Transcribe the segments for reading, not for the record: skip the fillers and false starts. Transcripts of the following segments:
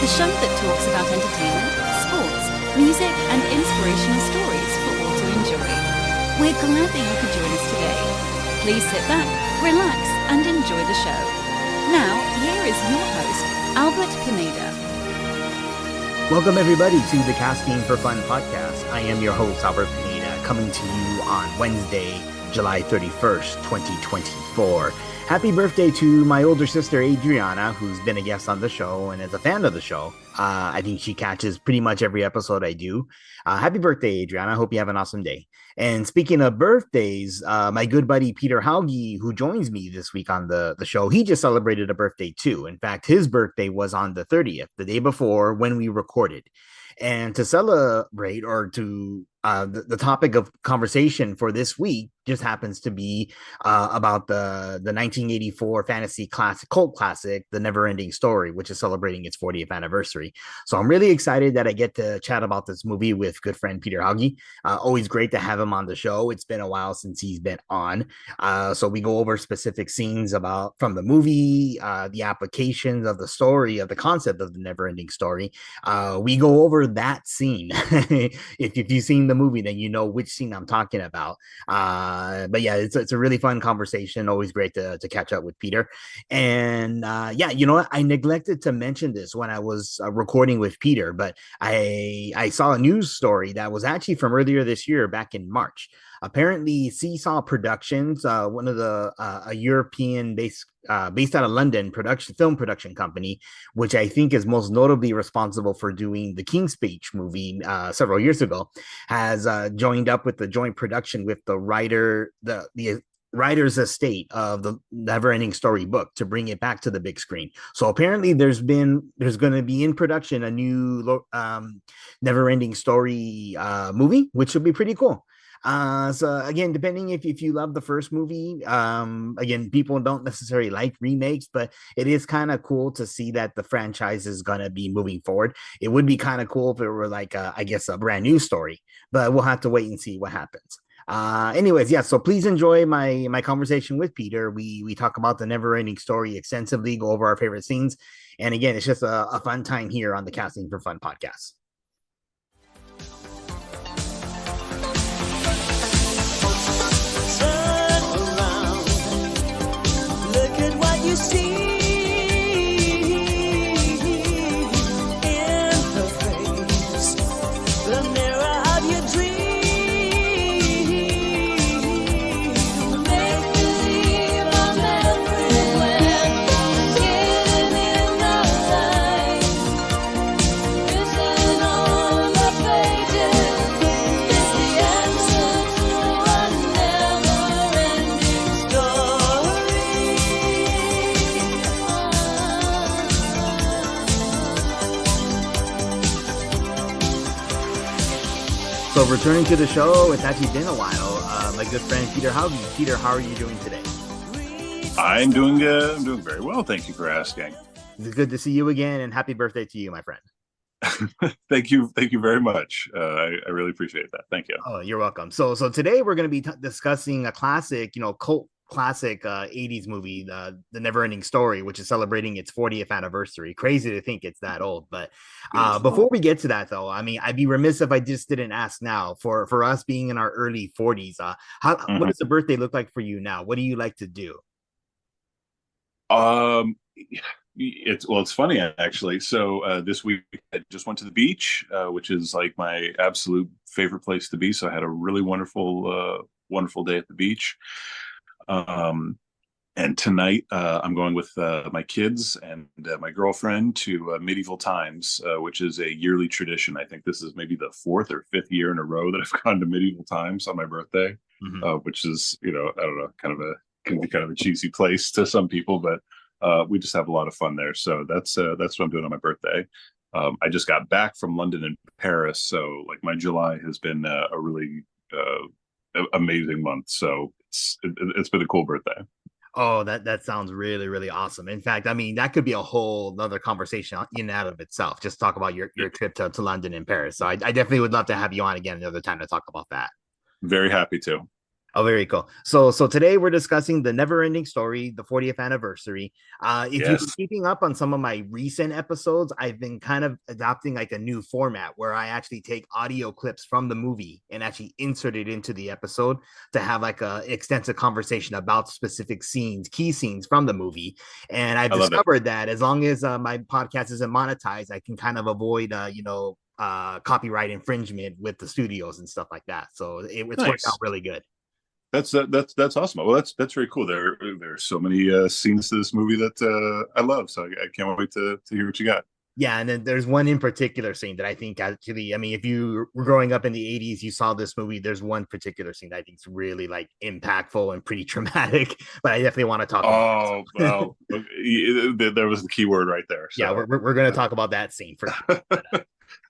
the show that talks about entertainment, sports, music, and inspirational stories for all to enjoy. We're glad that you could join us today. Please sit back, relax, and enjoy the show. Now, here is your host, Albert Pineda. Welcome, everybody, to the Casting for Fun podcast. I am your host, Albert Pineda, coming to you on Wednesday, July 31st, 2024. Happy birthday to my older sister, Adriana, who's been a guest on the show and is a fan of the show. I think she catches pretty much every episode I do. Happy birthday, Adriana. I hope you have an awesome day. And speaking of birthdays, my good buddy, Peter Hauge, who joins me this week on the show, he just celebrated a birthday too. In fact, his birthday was on the 30th, the day before when we recorded. And to celebrate, or to the topic of conversation for this week just happens to be about the 1984 fantasy cult classic, The Neverending Story, which is celebrating its 40th anniversary. So I'm really excited that I get to chat about this movie with good friend Peter Hauge. Always great to have him on the show. It's been a while since he's been on. So we go over specific scenes from the movie, the applications of the story, of the concept of The Neverending Story. We go over that scene. If you've seen the movie, then you know which scene I'm talking about. But yeah, it's a really fun conversation. Always great to catch up with Peter. And yeah, you know what? I neglected to mention this when I was recording with Peter, but I saw a news story that was actually from earlier this year, back in March. Apparently, Seesaw Productions, one of the a European based out of London film production company, which I think is most notably responsible for doing the King's Speech movie several years ago, has joined up with the joint production with the writer's estate of the Neverending Story book to bring it back to the big screen. So apparently there's going to be in production a new Neverending Story movie, which would be pretty cool. So again, depending if you love the first movie, again, people don't necessarily like remakes, but it is kind of cool to see that the franchise is going to be moving forward. It would be kind of cool if it were like, I guess, a brand new story, but we'll have to wait and see what happens. Anyways, yeah, so please enjoy my conversation with Peter. We talk about the Neverending Story extensively, go over our favorite scenes. And again, it's just a fun time here on the Casting for Fun podcast. You see in her face the mirror of your dream. Make believe I'm everywhere, hidden in the light. Written on the pages is the answer to a never-ending story. So returning to the show, it's actually been a while. My good friend Peter Hauge. Peter, how are you doing today? I'm doing very well. Thank you for asking. It's good to see you again, and happy birthday to you, my friend. Thank you very much. I really appreciate that. Thank you. Oh, you're welcome. So today we're going to be discussing a classic, cult classic 80s movie, the Neverending Story, which is celebrating its 40th anniversary. Crazy to think it's that old. But before we get to that, though, I mean, I'd be remiss if I just didn't ask now, for us being in our early 40s, what does the birthday look like for you now? What do you like to do? It's funny, actually. So this week I just went to the beach, which is like my absolute favorite place to be. So I had a really wonderful day at the beach. And tonight I'm going with my kids and my girlfriend to Medieval Times, which is a yearly tradition. I think this is maybe the 4th or 5th year in a row that I've gone to Medieval Times on my birthday, which is, I don't know, can be kind of a cheesy place to some people, but we just have a lot of fun there. So that's what I'm doing on my birthday. I just got back from London and Paris, so like my July has been a really amazing month. So it's been a cool birthday. Oh, that sounds really, really awesome. In fact, I mean, that could be a whole other conversation in and out of itself. Just talk about your trip to London and Paris. So I definitely would love to have you on again another time to talk about that. Very happy to. Oh, very cool. So today we're discussing the Neverending Story, the 40th anniversary. If you've been Yes, keeping up on some of my recent episodes, I've been kind of adopting like a new format where I actually take audio clips from the movie and actually insert it into the episode to have like a extensive conversation about specific scenes, key scenes from the movie. And I've I love it. discovered that as long as my podcast isn't monetized, I can kind of avoid, copyright infringement with the studios and stuff like that. So it's worked out Nice. really good. That's awesome. Well, that's very cool. There are so many scenes to this movie that I love. So I can't wait to hear what you got. Yeah, and then there's one in particular scene that I think actually, I mean, if you were growing up in the 80s, you saw this movie, there's one particular scene that I think is really like impactful and pretty traumatic, but I definitely want to talk about Oh it. well, there was the key word right there. Yeah, So we're going to talk about that scene for sure.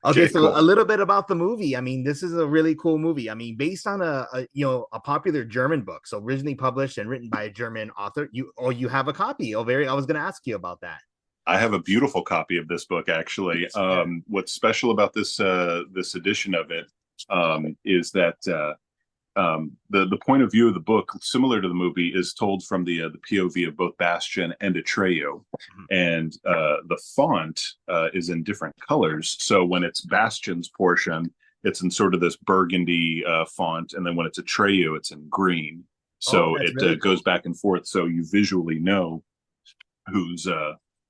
Okay, okay, so a cool. little bit about the movie. I mean, this is a really cool movie. I mean, based on a popular German book, so originally published and written by a German author. You have a copy. Oh, very. I was going to ask you about that. I have a beautiful copy of this book actually. Yeah. What's special about this edition of it is that the point of view of the book, similar to the movie, is told from the POV of both Bastian and Atreyu, and the font is in different colors. So when it's Bastian's portion, it's in sort of this burgundy font, and then when it's Atreyu, it's in green. Oh, So that's it really cool. goes back and forth, so you visually know whose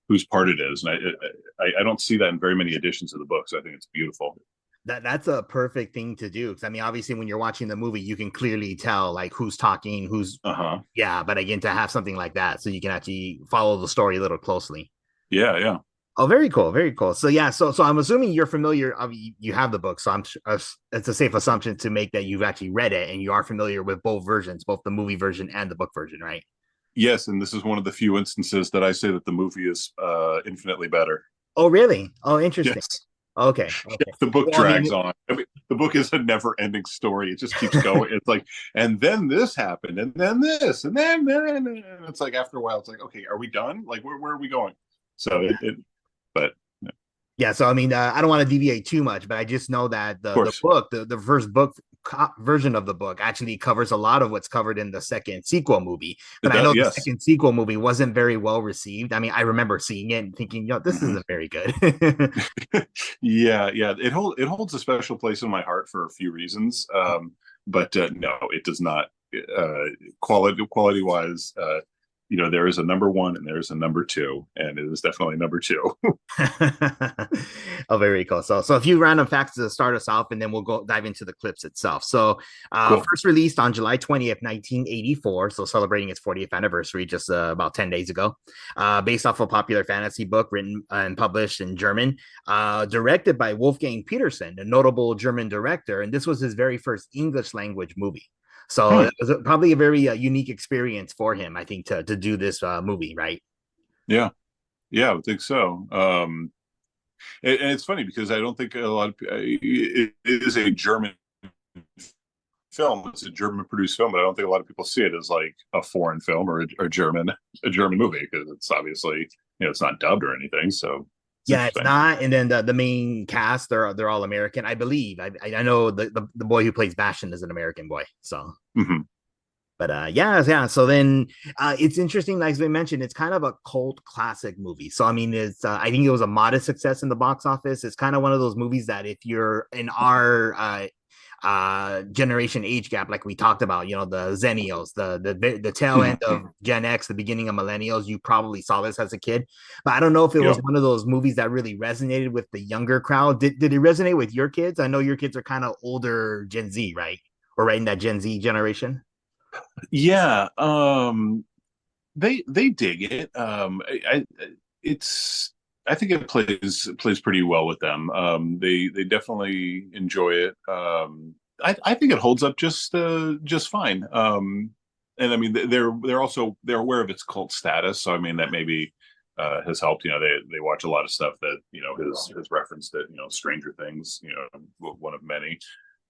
whose part it is. And I don't see that in very many editions of the book, so I think it's beautiful. That's a perfect thing to do. Because I mean, obviously, when you're watching the movie, you can clearly tell like who's talking, who's Uh-huh. yeah. But again, to have something like that, so you can actually follow the story a little closely. Yeah, yeah. Oh, very cool, very cool. So yeah, so I'm assuming you're familiar. You have the book, so it's a safe assumption to make that you've actually read it and you are familiar with both versions, both the movie version and the book version, right? Yes, and this is one of the few instances that I say that the movie is infinitely better. Oh, really? Oh, interesting. Yes. Okay, Yeah, okay. the book Well, I drags mean, on. I mean, the book is a never-ending story. It just keeps going. It's like, and then this happened, and then this, and then it's like after a while, it's like, okay, are we done? Like, where are we going? So but yeah, of yeah, so I mean, I don't want to deviate too much, but I just know that the course, book, the first book version of the book actually covers a lot of what's covered in the second sequel movie. it But I does. know the Yes. second sequel movie wasn't very well received. I mean, I remember seeing it and thinking, yo, this Mhm. isn't very good. Yeah, yeah. It holds a special place in my heart for a few reasons. But no, it does not. Quality wise, there is a number one and there is a number two, and it is definitely number two. Oh, very cool. So a few random facts to start us off, and then we'll go dive into the clips itself. So, Cool. first released on July 20th, 1984, so celebrating its 40th anniversary just about 10 days ago. Based off a popular fantasy book written and published in German, directed by Wolfgang Petersen, a notable German director, and this was his very first English language movie. So Hmm. it was probably a very unique experience for him, I think, to do this movie, right? Yeah, yeah, I would think so. And it's funny because I don't think a lot of it is a German film. It's a German produced film, but I don't think a lot of people see it as like a foreign film or a German movie because it's obviously it's not dubbed or anything. So it's Yeah, it's interesting. not. And then the main cast, they're all American, I believe. I know the boy who plays Bastion is an American boy. So, Hmm. but yeah. So then it's interesting, like we mentioned, it's kind of a cult classic movie. So I mean, it's I think it was a modest success in the box office. It's kind of one of those movies that if you're in our generation age gap, like we talked about, the Zennials, the tail end of Gen X, the beginning of millennials, you probably saw this as a kid. But I don't know if it was Yeah. one of those movies that really resonated with the younger crowd. Did it resonate with your kids? I know your kids are kind of older Gen Z, right? Or right in that Gen Z generation. Yeah, they dig it. It's I think it plays pretty well with them. They definitely enjoy it. I think it holds up just fine. And I mean they're aware of its cult status, so I mean that maybe has helped. They watch a lot of stuff that has referenced it. Stranger Things, one of many.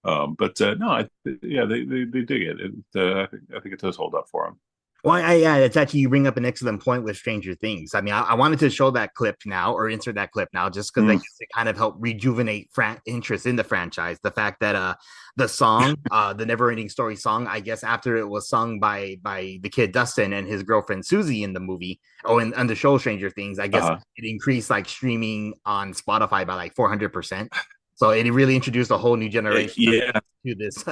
But no, yeah, they dig it. I think it does hold up for them. Well, yeah, it's actually you bring up an excellent point with Stranger Things. I mean, I wanted to show that clip now or insert that clip now just because I Mm, guess it kind of helped rejuvenate interest in the franchise. The fact that the song, the Neverending Story song, I guess after it was sung by the kid Dustin and his girlfriend Susie in the movie, in the show Stranger Things, I guess uh-huh. it increased like streaming on Spotify by like 400%. So it really introduced a whole new generation of Yeah, fans to this.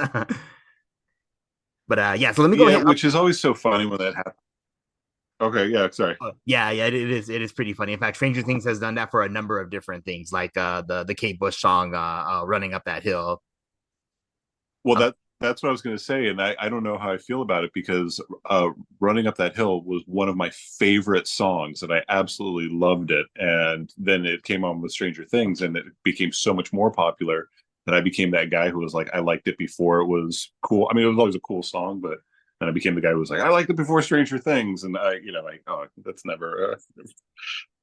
But yeah, so let me go yeah, ahead. which is always so funny when that happens. Okay, yeah, sorry. Yeah, yeah, it is pretty funny. In fact, Stranger Things has done that for a number of different things, like the Kate Bush song "Running Up That Hill." Well, Um, that's what I was going to say, and I don't know how I feel about it because "Running Up That Hill" was one of my favorite songs, and I absolutely loved it. And then it came on with Stranger Things, and it became so much more popular that I became that guy who was like, I liked it before it was cool. I mean, it was always a cool song, but then I became the guy who was like, I liked it before Stranger Things, and like, oh, that's never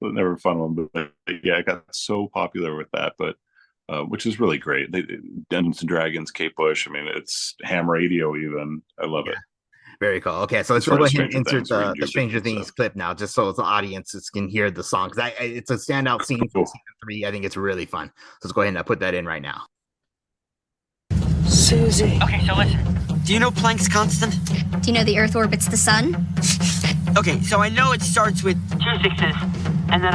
a fun one. But yeah, it got so popular with that, but which is really great. Dungeons and Dragons, Kate Bush. I mean, it's ham radio. Even I love yeah, it very cool. Okay, so as let's far go as ahead and Stranger insert Things for the Stranger rejuvenating Things stuff. clip now, just so the audiences can hear the song. Because it's a standout scene from Cool. season 3. I think it's really fun. So let's go ahead and put that in right now. Susie. Okay, so listen. Do you know Planck's constant? Do you know the Earth orbits the sun? Okay, so I know it starts with two sixes, and then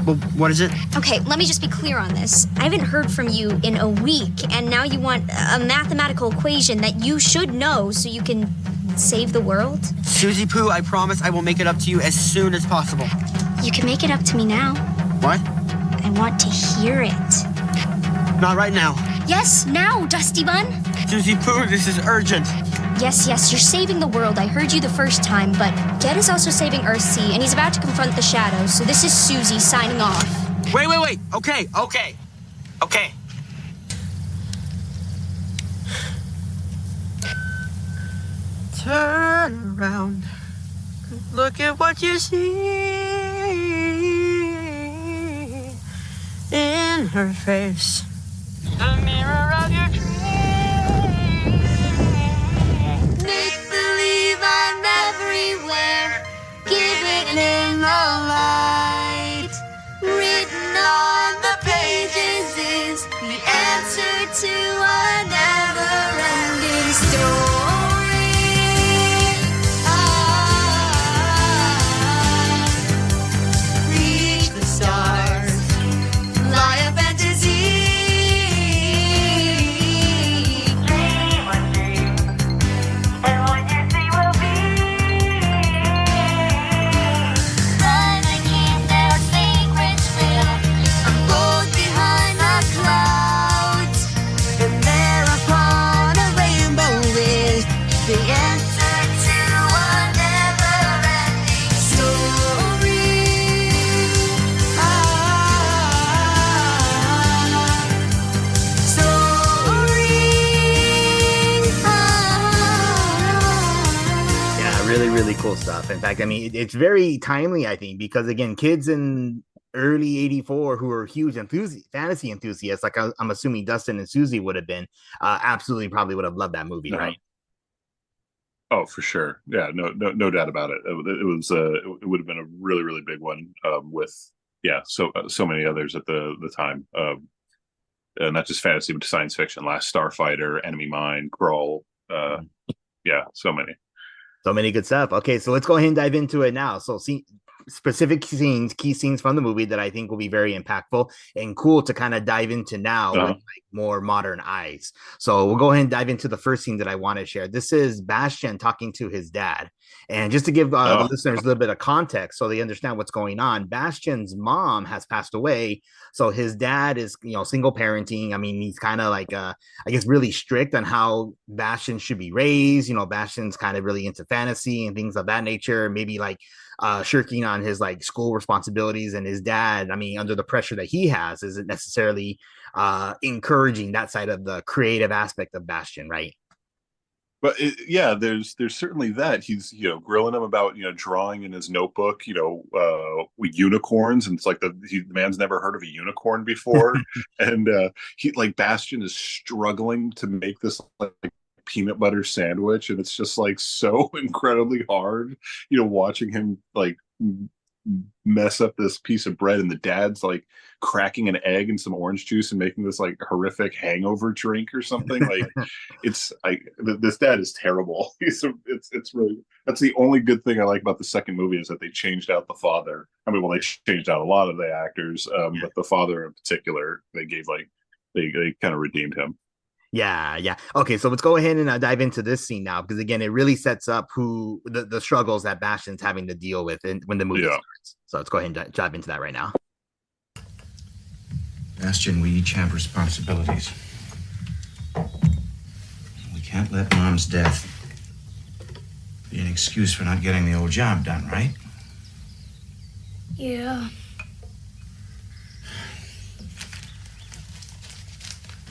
well, what is it? Okay, let me just be clear on this. I haven't heard from you in a week, and now you want a mathematical equation that you should know so you can save the world? Susie Pooh, I promise I will make it up to you as soon as possible. You can make it up to me now. What? I want to hear it. Not right now. Yes, now, Dusty Bun. Susie Pooh, this is urgent. Yes, you're saving the world. I heard you the first time, but Ged is also saving Earthsea, and he's about to confront the shadows, so this is Susie signing off. Wait. Okay. Turn around. Look at what you see in her face. The mirror of your dreams. Make believe I'm everywhere. Give it In the light. written on the pages is the answer to a never-ending story. Reach the stars, fly a fantasy. Dream a dream, and what you see will be. But I can't their secrets will unfold behind the clouds. And there upon a rainbow is The answer to a never-ending story. Yeah, really, really cool stuff. In fact, I mean, it's very timely, I think, because again, kids in early '84 who are huge fantasy enthusiasts, like I'm assuming Dustin and Susie would have been, absolutely probably would have loved that movie, Uh-huh. right? Oh, for sure. Yeah, no doubt about it. It was it would have been a really really big one with so many others at the time. Not just fantasy but science fiction. Last Starfighter, Enemy Mine, Crawl. Yeah, so many. So many good stuff. Okay, so let's go ahead and dive into it now. So, see specific scenes, key scenes from the movie that I think will be very impactful and cool to kind of dive into now with Uh-huh. like more modern eyes. So, we'll go ahead and dive into the first scene that I want to share. This is Bastian talking to his dad. And just to give the Oh, listeners a little bit of context so they understand what's going on, Bastian's mom has passed away. So his dad is, single parenting. I mean, he's kind of like, I guess, really strict on how Bastian should be raised. Bastian's kind of really into fantasy and things of that nature. Maybe like shirking on his like school responsibilities. And his dad, I mean, under the pressure that he has, isn't necessarily encouraging that side of the creative aspect of Bastian, right? but yeah, there's certainly that. He's grilling him about drawing in his notebook, with unicorns, and it's like the man's never heard of a unicorn before, and he like Bastion is struggling to make this like peanut butter sandwich, and it's just like so incredibly hard, watching him like mess up this piece of bread, and the dad's like cracking an egg and some orange juice and making this like horrific hangover drink or something. Like it's like this dad is terrible. It's really, that's the only good thing I like about the second movie, is that they changed out the father. I mean, well, they changed out a lot of the actors, but the father in particular, they gave like they kind of redeemed him. Yeah. Okay, so let's go ahead and dive into this scene now, because again, it really sets up who the struggles that Bastian's having to deal with when the movie starts. So let's go ahead and dive into that right now. Bastian, we each have responsibilities. We can't let Mom's death be an excuse for not getting the old job done, right? Yeah.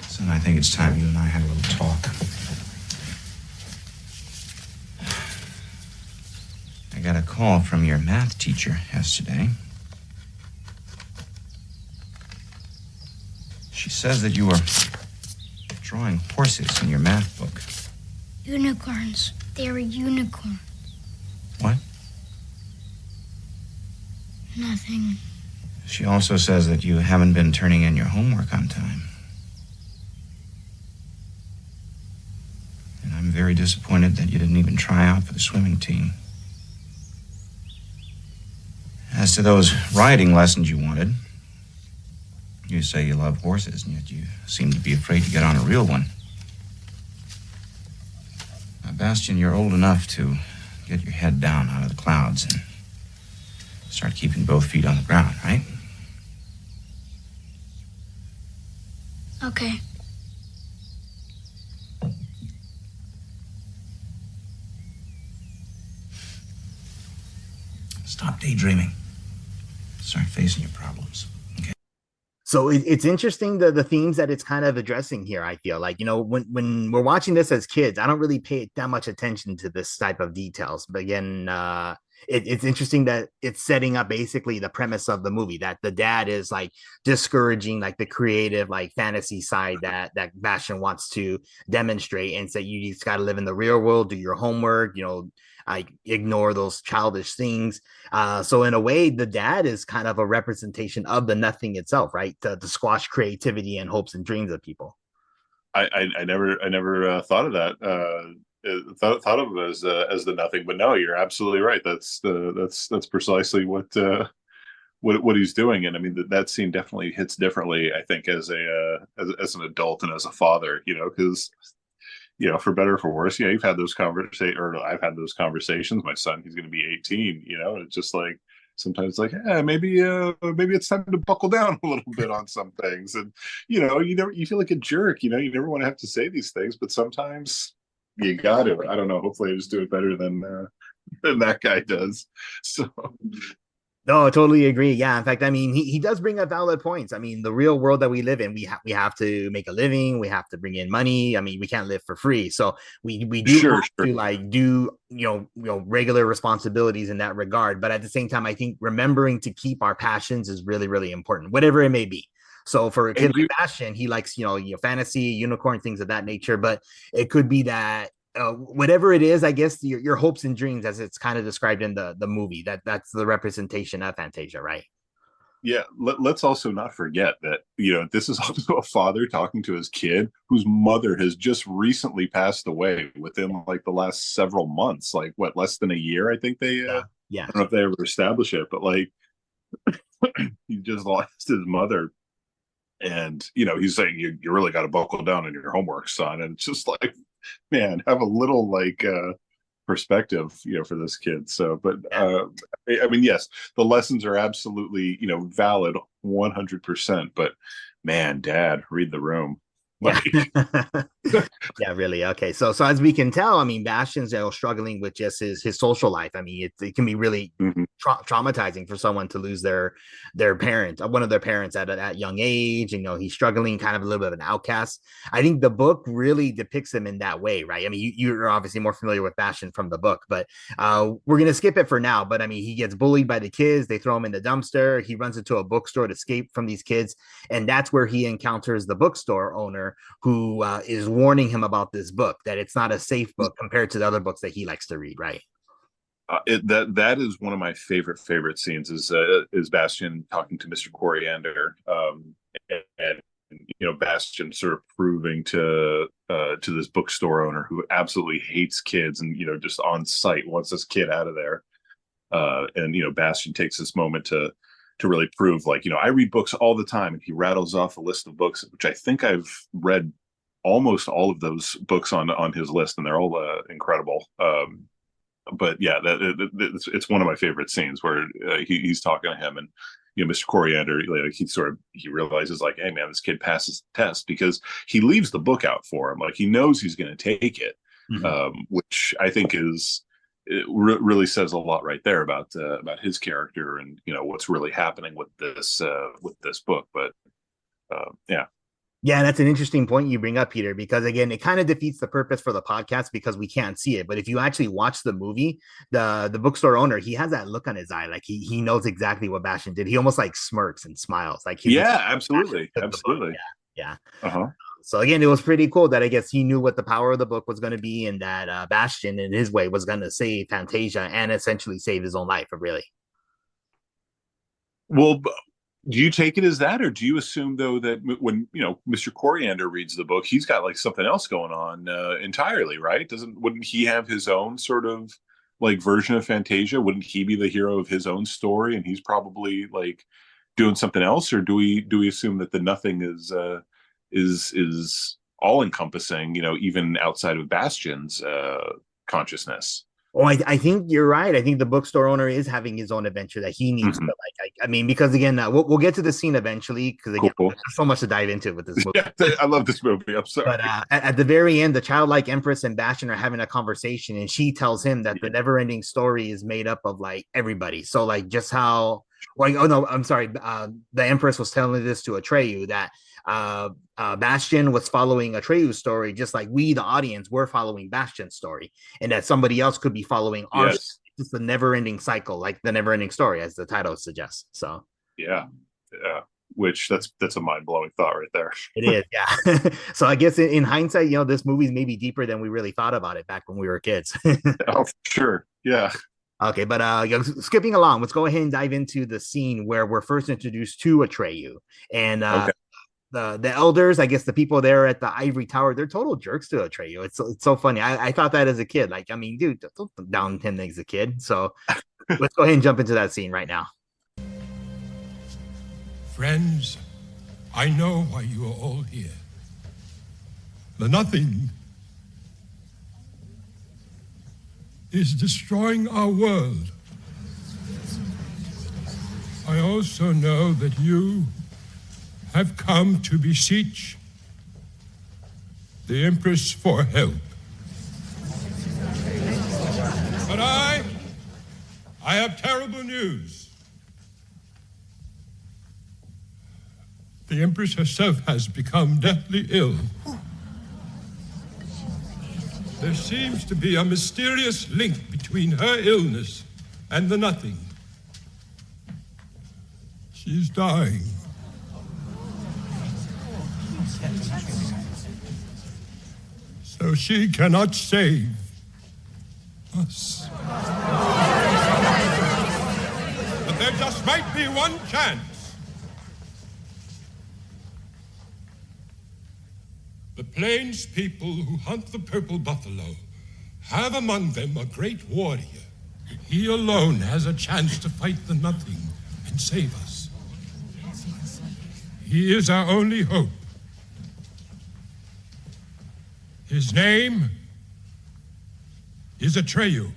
Son, I think it's time you and I had a little talk. I got a call from your math teacher yesterday. She says that you were drawing horses in your math book. Unicorns. They're a unicorn. What? Nothing. She also says that you haven't been turning in your homework on time. And I'm very disappointed that you didn't even try out for the swimming team. As to those riding lessons you wanted, you say you love horses, and yet you seem to be afraid to get on a real one. Now, Bastian, you're old enough to get your head down out of the clouds and start keeping both feet on the ground, right? Okay. Stop daydreaming. Start facing your problems. So it's interesting the themes that it's kind of addressing here. I feel like, when we're watching this as kids, I don't really pay that much attention to this type of details. But again, it's interesting that it's setting up basically the premise of the movie, that the dad is like discouraging like the creative, like fantasy side that Bastian wants to demonstrate, and say you just got to live in the real world, do your homework, I ignore those childish things. So in a way, the dad is kind of a representation of the nothing itself, right? To squash creativity and hopes and dreams of people. I never thought of that. Thought of it as the nothing, but no, you're absolutely right. That's precisely what he's doing. And I mean, that scene definitely hits differently, I think, as an adult and as a father, because for better or for worse, you've had those conversations, or I've had those conversations. My son, he's going to be 18, and it's just like, sometimes like, maybe it's time to buckle down a little bit on some things. And, you feel like a jerk, you never want to have to say these things, but sometimes you got to. I don't know. Hopefully I just do it better than that guy does. So. No, I totally agree. Yeah. In fact, I mean, he does bring up valid points. I mean, the real world that we live in, we have to make a living. We have to bring in money. I mean, we can't live for free. So we do have to like do, regular responsibilities in that regard. But at the same time, I think remembering to keep our passions is really, really important, whatever it may be. So for a kid like Bastian, he likes, fantasy, unicorn, things of that nature. But it could be that whatever it is, I guess your hopes and dreams, as it's kind of described in the movie, that's the representation of Fantasia, right? Yeah, let's also not forget that this is also a father talking to his kid whose mother has just recently passed away within like the last several months, like what, less than a year, I think they yeah. I don't know if they ever establish it, but like he just lost his mother. And he's saying you really got to buckle down on your homework, son. And it's just like, man, have a little like perspective, for this kid. So, but I mean, yes, the lessons are absolutely, valid 100%. But man, Dad, read the room. Like, yeah, really. Okay. So as we can tell, I mean, Bastian's struggling with just his social life. I mean, it can be really traumatizing for someone to lose their parent, one of their parents at a young age. He's struggling, kind of a little bit of an outcast. I think the book really depicts him in that way, right? I mean, you're obviously more familiar with Bastian from the book, but we're gonna skip it for now. But I mean, he gets bullied by the kids. They throw him in the dumpster. He runs into a bookstore to escape from these kids, and that's where he encounters the bookstore owner, owner who is warning him about this book, that it's not a safe book compared to the other books that he likes to read, right? That is one of my favorite scenes is Bastian talking to Mr. Coriander, and Bastian sort of proving to this bookstore owner who absolutely hates kids and just on sight wants this kid out of there, and Bastian takes this moment to really prove, like, I read books all the time, and he rattles off a list of books, which I think I've read almost all of those books on his list, and they're all incredible. But yeah, it's one of my favorite scenes where he's talking to him, and Mr. Coriander, he realizes, like, hey man, this kid passes the test because he leaves the book out for him, like he knows he's going to take it, which I think really says a lot right there about his character and what's really happening with this book. But yeah. Yeah, that's an interesting point you bring up, Peter, because again, it kind of defeats the purpose for the podcast because we can't see it. But if you actually watch the movie, the bookstore owner, he has that look on his eye, like he knows exactly what Bastian did. He almost like smirks and smiles, like absolutely. Yeah. Uh-huh. So again, it was pretty cool that I guess he knew what the power of the book was going to be, and that Bastian, in his way, was going to save Fantasia and essentially save his own life. Really. Well, do you take it as that, or do you assume though that when Mr. Coriander reads the book, he's got like something else going on entirely, right? Wouldn't he have his own sort of like version of Fantasia? Wouldn't he be the hero of his own story, and he's probably like doing something else? Or do we assume that the nothing is all encompassing, even outside of Bastian's consciousness? Oh, I think you're right. I think the bookstore owner is having his own adventure that he needs to like. I mean, because again, we'll get to the scene eventually. Because again, cool. there's so much to dive into with this movie. Yeah, I love this movie. I'm sorry. But at the very end, the childlike Empress and Bastian are having a conversation, and she tells him that the Neverending Story is made up of like everybody. So like just how, like, oh no, I'm sorry. The Empress was telling this to Atreyu that Bastian was following Atreyu's story, just like we, the audience, were following Bastian's story, and that somebody else could be following our. It's the never-ending cycle, like the never-ending story, as the title suggests. So yeah, which that's a mind-blowing thought right there. It is, yeah. So I guess in hindsight, this movie's maybe deeper than we really thought about it back when we were kids. Oh, sure, yeah. Okay, but skipping along, let's go ahead and dive into the scene where we're first introduced to Atreyu, and the elders, I guess the people there at the Ivory Tower, they're total jerks to Atreyu. It's so funny. I thought that as a kid. Like, I mean, dude, don't down him as a kid. So let's go ahead and jump into that scene right now. Friends, I know why you are all here. The nothing is destroying our world. I also know that you have come to beseech the Empress for help. But I have terrible news. The Empress herself has become deathly ill. There seems to be a mysterious link between her illness and the nothing. She's dying. So she cannot save us. But there just might be one chance. The plains people who hunt the purple buffalo have among them a great warrior. He alone has a chance to fight the nothing and save us. He is our only hope. His name is Atreyu.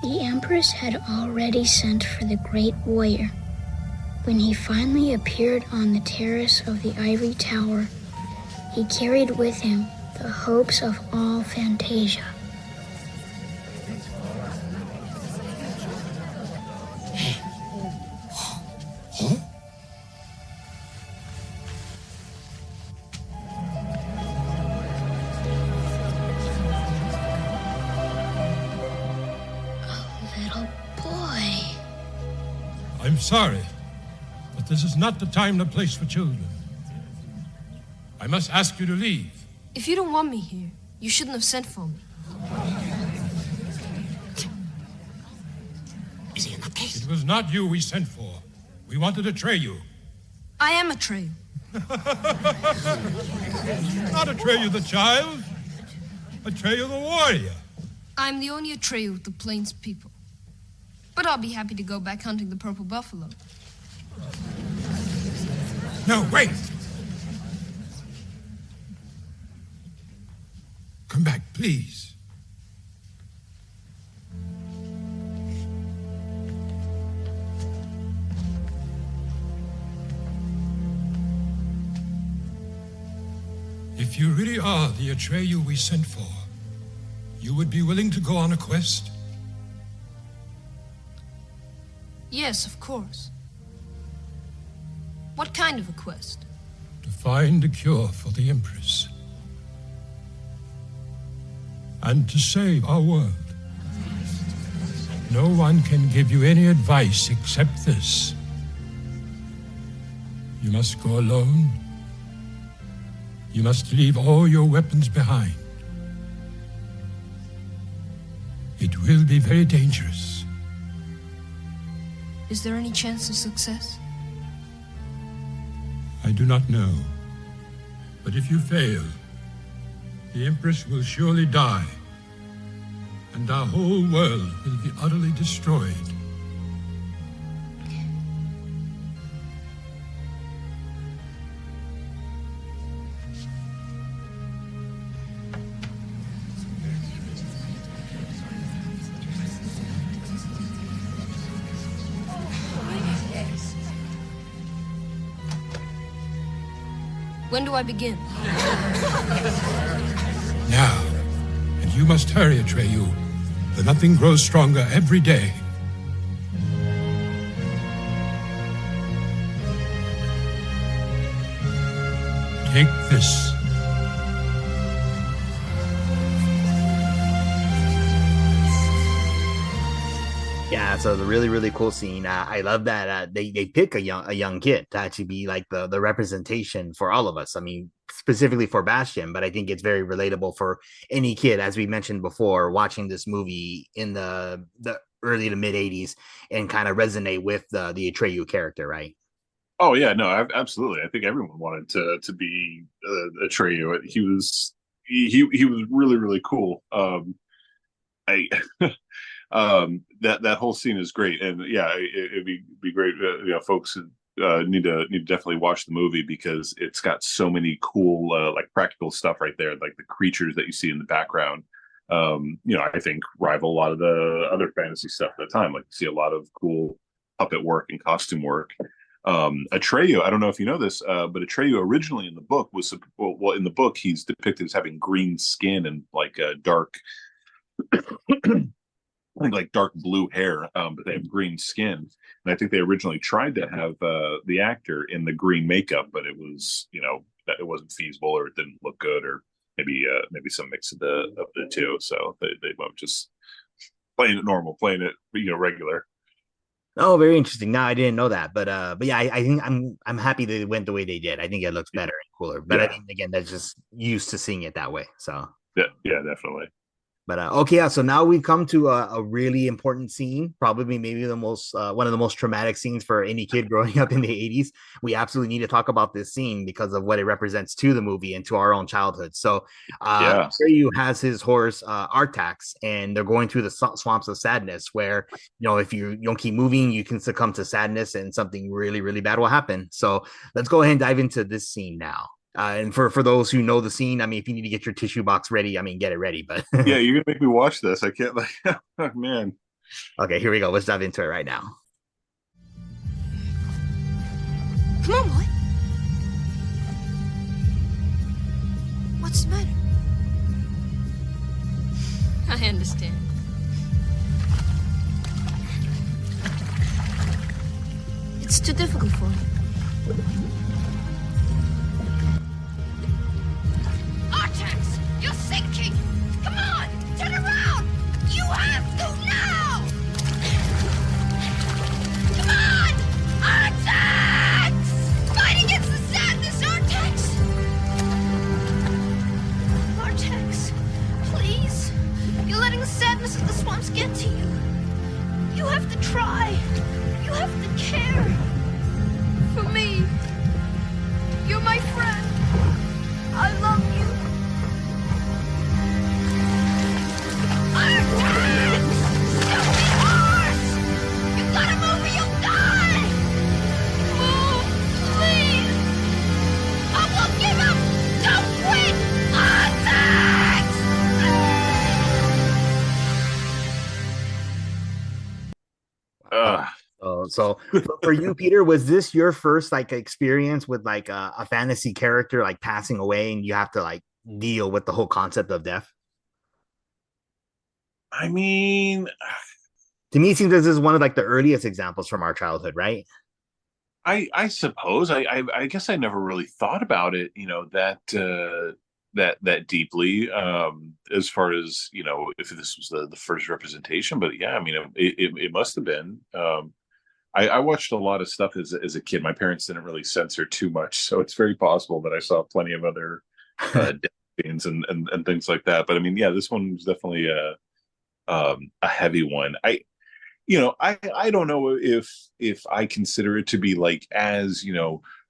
The Empress had already sent for the great warrior. When he finally appeared on the terrace of the Ivory Tower, he carried with him the hopes of all Fantasia. I'm sorry, but this is not the time and place for children. I must ask you to leave. If you don't want me here, you shouldn't have sent for me. Is he in that case? It was not you we sent for. We wanted Atreyu. I am Atreyu. Not Atreyu the child. Atreyu the warrior. I'm the only Atreyu with the Plains people. But I'll be happy to go back hunting the purple buffalo. No, wait! Come back, please. If you really are the Atreyu we sent for, you would be willing to go on a quest? Yes, of course. What kind of a quest? To find a cure for the Empress. And to save our world. No one can give you any advice except this. You must go alone. You must leave all your weapons behind. It will be very dangerous. Is there any chance of success? I do not know. But if you fail, the Empress will surely die, and our whole world will be utterly destroyed. When do I begin? Now, and you must hurry, Atreyu. The nothing grows stronger every day. Take this. Yeah, so the really cool scene. I love that they pick a young kid to actually be like the representation for all of us. I mean, specifically for Bastian, but I think it's very relatable for any kid, as we mentioned before, watching this movie in the early to mid '80s and kind of resonate with the Atreyu character, right? Oh yeah, no, absolutely. I think everyone wanted to be Atreyu. He was really cool. I that whole scene is great, and yeah, it'd be great. Folks need to definitely watch the movie because it's got so many cool like practical stuff right there, like the creatures that you see in the background. I think rival a lot of the other fantasy stuff at the time. Like you see a lot of cool puppet work and costume work. Atreyu, I don't know if you know this, but Atreyu originally in the book was in the book he's depicted as having green skin and like a dark. I think like dark blue hair, but they have green skin. And I think they originally tried to have the actor in the green makeup, but it was, it wasn't feasible, or it didn't look good, or maybe some mix of the two. So they went just playing it normal, playing it regular. Oh, very interesting. No, I didn't know that, but yeah, I think I'm happy they went the way they did. I think it looks better and cooler. But I think again, that's just used to seeing it that way. So yeah, definitely. But okay, yeah. So now we've come to a really important scene, probably maybe the most one of the most traumatic scenes for any kid growing up in the '80s. We absolutely need to talk about this scene because of what it represents to the movie and to our own childhood. So, Atreyu has his horse Artax, and they're going through the swamps of sadness, where if you don't keep moving, you can succumb to sadness, and something really bad will happen. So let's go ahead and dive into this scene now. And for those who know the scene, I mean, if you need to get your tissue box ready, I mean, get it ready. But yeah, you're gonna make me watch this. I can't. Oh, man. Okay, here we go. Let's dive into it right now. Come on, boy. What's the matter? I understand. It's too difficult for me. Artax, you're sinking! Come on, turn around! You have to now! Come on! Artax! Fight against the sadness, Artax! members of the swamps get to you. You have to try. You have to care. For me. You're my friend. I love you. Artax! Stupid horse! You gotta move or you'll die! Move, please! I won't give up! Don't quit! Artax! So for you, Peter, was this your first like experience with like a fantasy character like passing away and you have to like deal with the whole concept of death? I mean, To me, it seems this is one of like the earliest examples from our childhood, right? I suppose I guess I never really thought about it, that deeply, as far as, if this was the first representation. But yeah, I mean, it must have been. I watched a lot of stuff as a kid. My parents didn't really censor too much, so it's very possible that I saw plenty of other death scenes and things like that. But I mean, yeah, this one was definitely a heavy one. I don't know if I consider it to be like as,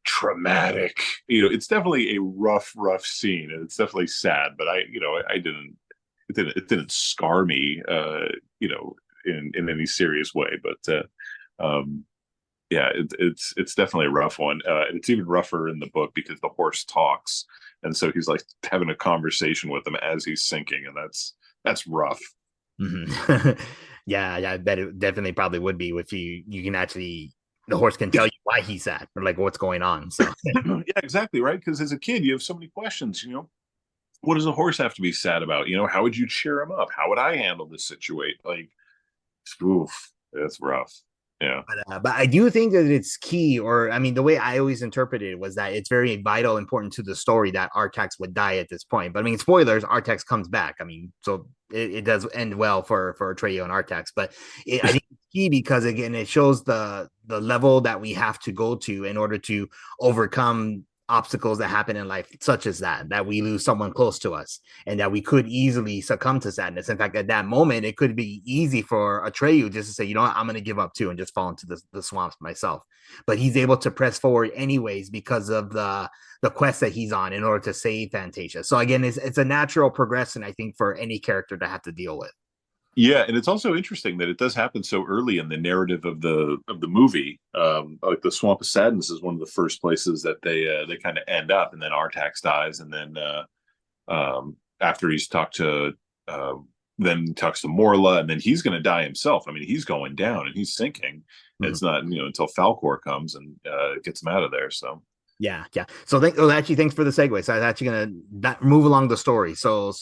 traumatic. It's definitely a rough scene, and it's definitely sad, but it didn't scar me, in any serious way. But yeah, it's definitely a rough one. And it's even rougher in the book because the horse talks, and so he's like having a conversation with him as he's sinking, and that's rough. Mm-hmm. Yeah, I bet it definitely probably would be if you can actually, the horse can tell you why he's sad or like what's going on. So yeah, exactly, right. Because as a kid, you have so many questions. What does a horse have to be sad about? How would you cheer him up? How would I handle this situation? Like, oof, that's rough. Yeah. But I do think that it's key, or I mean, the way I always interpreted it was that it's very vital, important to the story that Artax would die at this point. But I mean, spoilers, Artax comes back. I mean, so it does end well for Atreyu and Artax. But I think it's key because again, it shows the level that we have to go to in order to overcome obstacles that happen in life, such as that we lose someone close to us and that we could easily succumb to sadness. In fact, at that moment, it could be easy for Atreyu just to say, you know what, I'm going to give up too and just fall into the swamps myself. But he's able to press forward anyways because of the quest that he's on in order to save Fantasia. So again, it's a natural progression, I think, for any character to have to deal with. Yeah, and it's also interesting that it does happen so early in the narrative of the movie. Like the Swamp of Sadness is one of the first places that they kind of end up, and then Artax dies, and then after he's talked to then talks to Morla, and then he's going to die himself. I mean, he's going down and he's sinking. Mm-hmm. It's not until Falkor comes and gets him out of there. So. Yeah. So actually, thanks for the segue. So I was actually gonna move along the story. So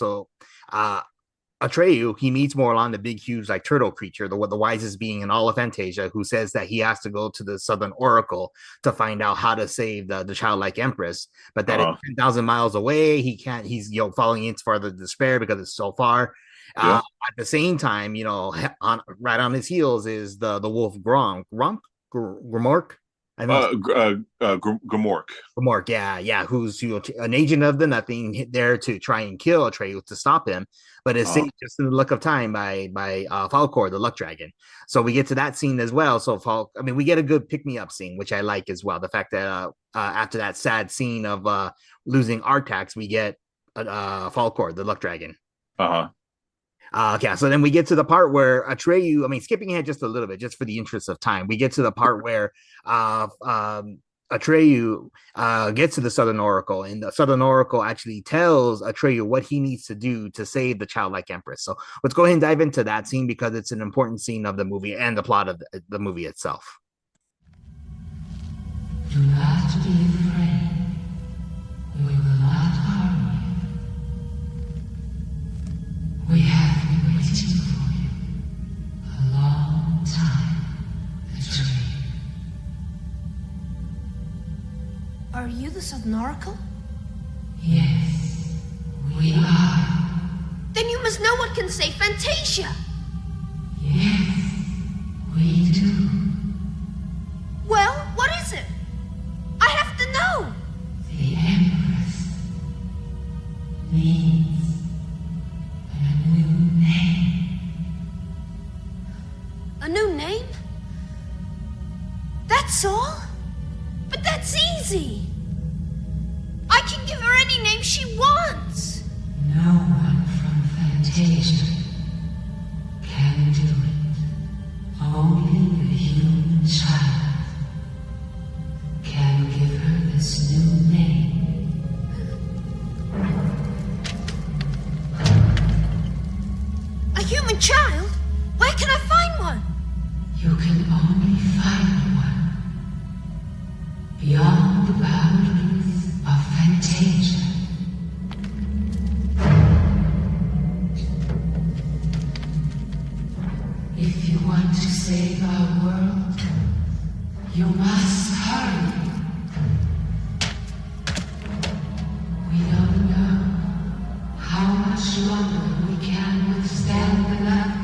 Atreyu, he meets Morlan, the big, huge, like turtle creature, the wisest being in all of Fantasia, who says that he has to go to the Southern Oracle to find out how to save the childlike empress, but that it's 10,000 miles away. He can't. He's falling into farther despair because it's so far. At the same time, right on his heels is the wolf Grimork. Grimork, yeah, who's an agent of the Nothing, there to try and kill Atreyu to stop him, but is saved just in the luck of time by Falkor, the Luck Dragon. So we get to that scene as well. So we get a good pick me up scene, which I like as well. The fact that after that sad scene of losing Artax, we get Falkor, the Luck Dragon. So then we get to the part where Atreyu, skipping ahead just a little bit, just for the interest of time, we get to the part where Atreyu gets to the Southern Oracle, and the Southern Oracle actually tells Atreyu what he needs to do to save the childlike empress. So let's go ahead and dive into that scene because it's an important scene of the movie and the plot of the movie itself. Do not be afraid. We will not harm you. We have been waiting for you a long time, Atreyu. Are you the Southern Oracle? Yes, we are. Then you must know what can save Fantasia. Yes, we do. Well, what is it? I have to know. The Empress needs a new name. That's all? But that's easy. I can give her any name she wants. No one from Fantasia can do it. Only the human child can give her this new name. A human child? Where can I find one? You can only find one beyond the boundaries of Fantasia. If you want to save our world, you must hurry. We don't know how much longer we can withstand the night.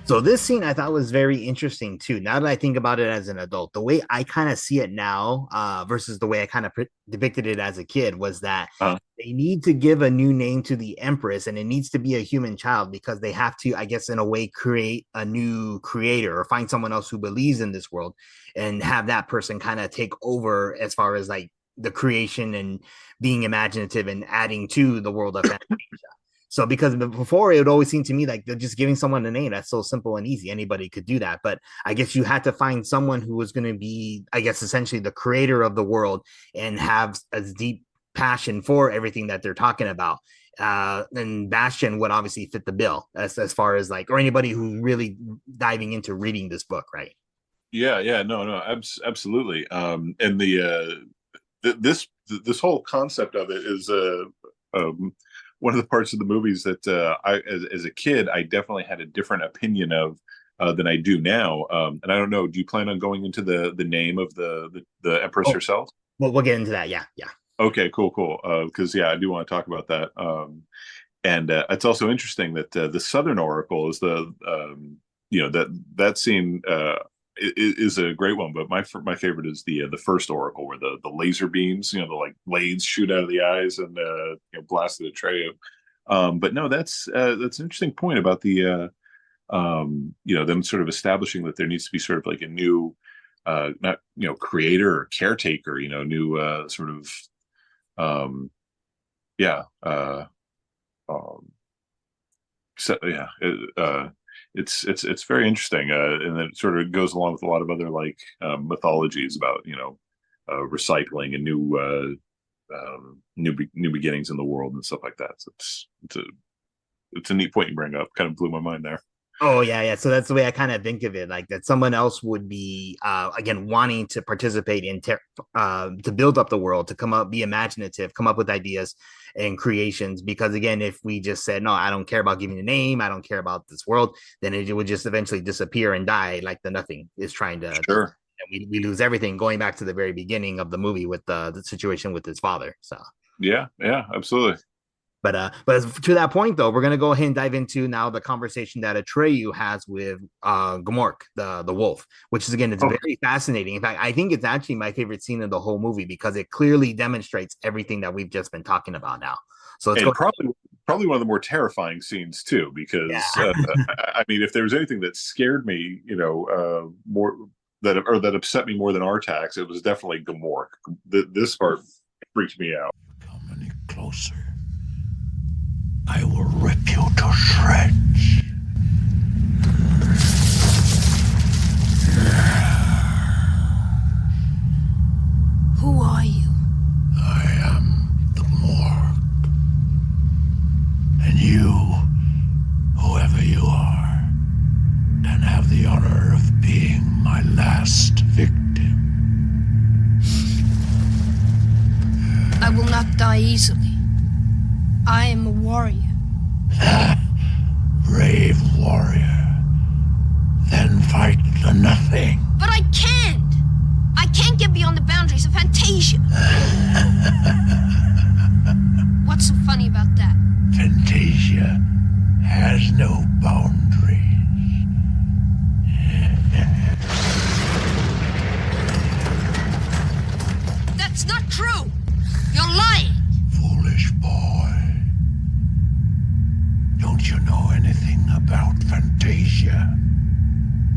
So this scene I thought was very interesting too. Now that I think about it as an adult, the way I kind of see it now versus the way I kind of depicted it as a kid was that they need to give a new name to the Empress, and it needs to be a human child because they have to, I guess, in a way, create a new creator or find someone else who believes in this world and have that person kind of take over as far as like the creation and being imaginative and adding to the world of Fantasia. So because before it would always seem to me like they're just giving someone a name that's so simple and easy. Anybody could do that. But I guess you had to find someone who was going to be, I guess, essentially the creator of the world and have a deep passion for everything that they're talking about. And Bastian would obviously fit the bill as far as like, or anybody who's really diving into reading this book, right? Yeah, no, absolutely. And this whole concept of it is one of the parts of the movies that I, as a kid, I definitely had a different opinion of than I do now. And I don't know, do you plan on going into the name of the Empress herself? Well, we'll get into that. Yeah. Okay, cool. Because I do want to talk about that. And it's also interesting that the Southern Oracle is the that scene is a great one. But my favorite is the first Oracle where the laser beams, the like blades shoot out of the eyes and blast at Atreyu. But no, that's an interesting point about the them sort of establishing that there needs to be sort of like a new not creator or caretaker, new sort of it's very interesting, and it sort of goes along with a lot of other like mythologies about recycling and new beginnings in the world and stuff like that. So it's a neat point you bring up. Kind of blew my mind there. Oh yeah. So that's the way I kind of think of it, like that someone else would be again wanting to participate in to build up the world, to come up, be imaginative, come up with ideas and creations. Because again, if we just said no, I don't care about giving a name, I don't care about this world, then it would just eventually disappear and die, like the Nothing is trying to. Sure. And we lose everything, going back to the very beginning of the movie with the situation with his father. So yeah, absolutely. But to that point, though, we're going to go ahead and dive into now the conversation that Atreyu has with Gmork, the wolf, which is, again, it's very fascinating. In fact, I think it's actually my favorite scene in the whole movie because it clearly demonstrates everything that we've just been talking about now. So it's probably one of the more terrifying scenes, too, because, I mean, if there was anything that scared me, more that upset me more than Artax, it was definitely Gmork. This part freaked me out. Come any closer, I will rip you to shreds. Who are you? I am the Morg. And you, whoever you are, can have the honor of being my last victim. I will not die easily. I am a warrior. Brave warrior. Then fight the Nothing. But I can't! I can't get beyond the boundaries of Fantasia. What's so funny about that? Fantasia has no boundaries. That's not true! You're lying! Foolish boy. Don't you know anything about Fantasia?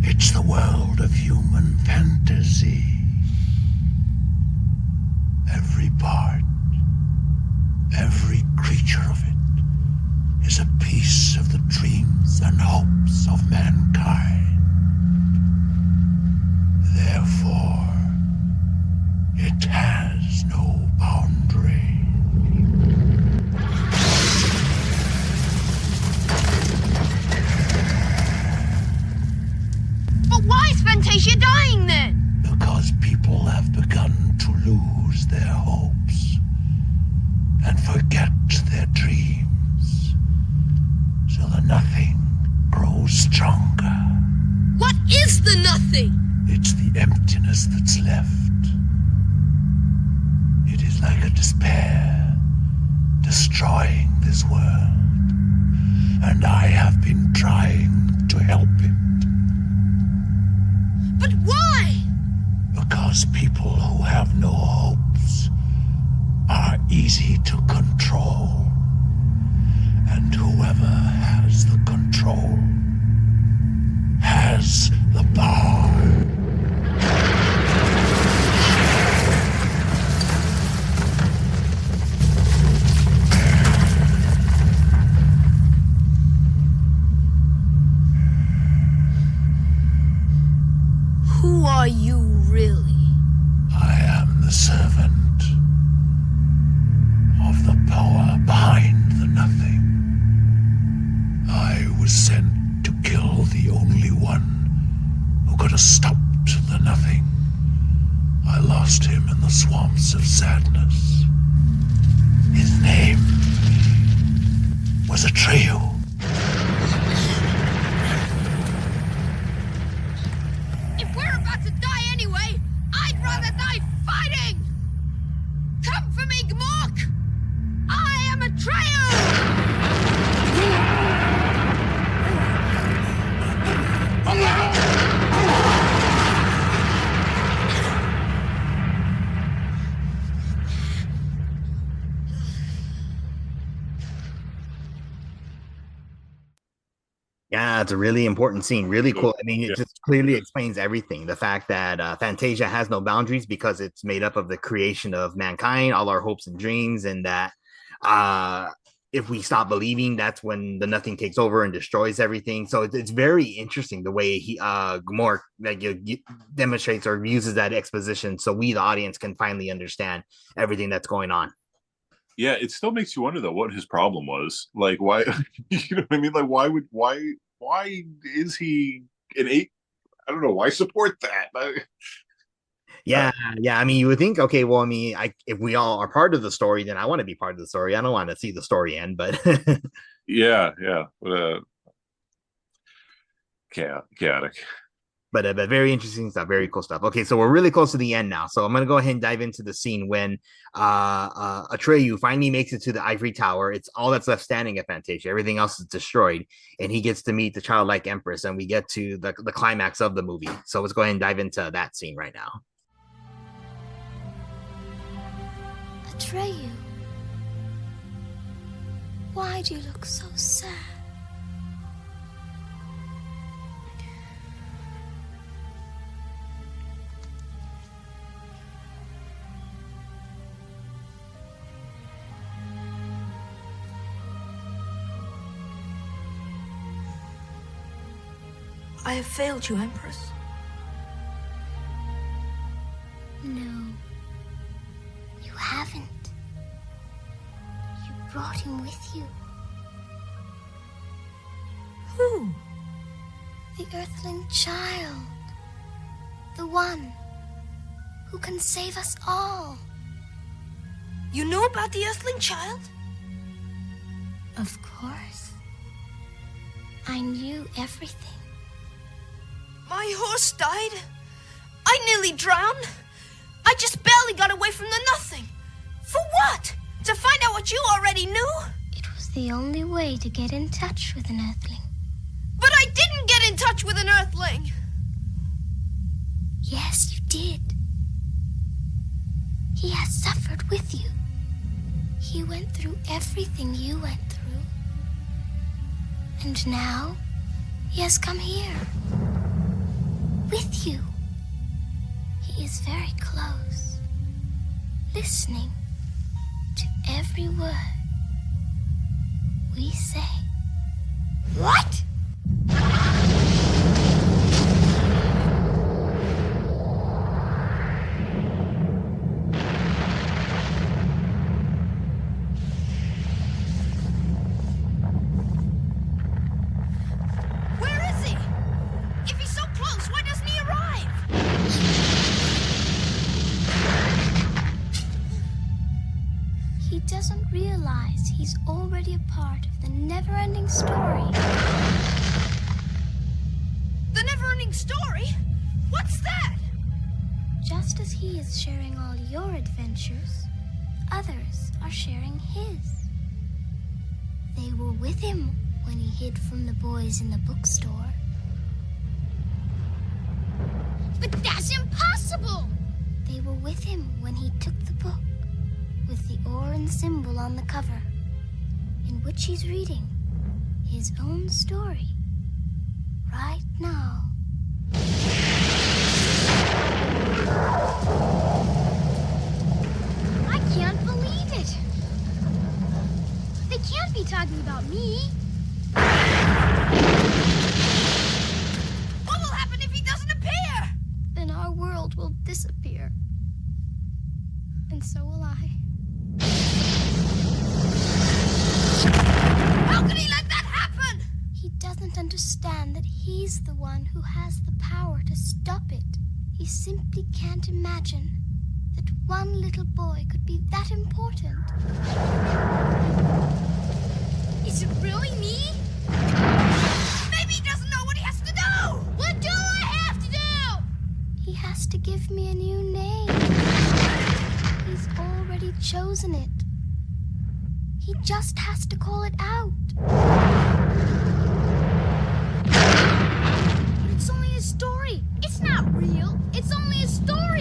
It's the world of human fantasy. Every part, every creature of it is a piece of the dreams and hopes of mankind. Therefore, it has no boundary. But why is Fantasia dying then? Because people have begun to lose their hopes and forget their dreams. So the nothing grows stronger. What is the nothing? It's the emptiness that's left. It is like a despair, destroying this world. And I have been trying to help it. But why? Because people who have no hopes are easy to control. And whoever has the control has the power. Who are you really? I am the servant of the power behind the nothing. I was sent to kill the only one who could have stopped the nothing. I lost him in the swamps of sadness. His name was Atreyu. If we're about to die anyway, I'd rather die fighting! Come for me, Gmork! I am Atreyu! Yeah, it's a really important scene. Really cool. I mean, it just clearly explains everything. The fact that Fantasia has no boundaries because it's made up of the creation of mankind, all our hopes and dreams, and that if we stop believing, that's when the nothing takes over and destroys everything. So it's very interesting the way he Gmork demonstrates or uses that exposition, so we, the audience, can finally understand everything that's going on. Yeah, it still makes you wonder though what his problem was. Like, why? You know what I mean? Like, why is he an eight? I don't know. Why support that? Yeah. I mean, you would think, okay, well, I mean, if we all are part of the story, then I want to be part of the story. I don't want to see the story end, but yeah. Chaotic. But very interesting stuff, very cool stuff. Okay, so we're really close to the end now. So I'm gonna go ahead and dive into the scene when Atreyu finally makes it to the ivory tower. It's all that's left standing at Fantasia. Everything else is destroyed, and he gets to meet the childlike empress, and we get to the climax of the movie. So let's go ahead and dive into that scene right now. Atreyu, why do you look so sad? I have failed you, Empress. No, you haven't. You brought him with you. Who? The Earthling child. The one who can save us all. You know about the Earthling child? Of course. I knew everything. My horse died. I nearly drowned. I just barely got away from the nothing. For what? To find out what you already knew? It was the only way to get in touch with an Earthling. But I didn't get in touch with an Earthling. Yes, you did. He has suffered with you. He went through everything you went through. And now, he has come here. with you. He is very close, listening to every word we say. What? Where is he? If he's so close, why doesn't he arrive? He doesn't realize he's already a part of the Neverending Story. The Neverending Story? What's that? Just as he is sharing all your adventures, others are sharing his. They were with him when he hid from the boys in the bookstore. But that's impossible! They were with him when he took the book with the orange symbol on the cover, in which he's reading his own story right now. I can't believe it! They can't be talking about me! What will happen if he doesn't appear? Then our world will disappear. And so will I. How could he let that happen? He doesn't understand that he's the one who has the power to stop it. He simply can't imagine that one little boy could be that important. Is it really me? Maybe he doesn't know what he has to do! What do I have to do? He has to give me a new name. He's already chosen it. He just has to call it out. But it's only a story. It's not real. It's only a story.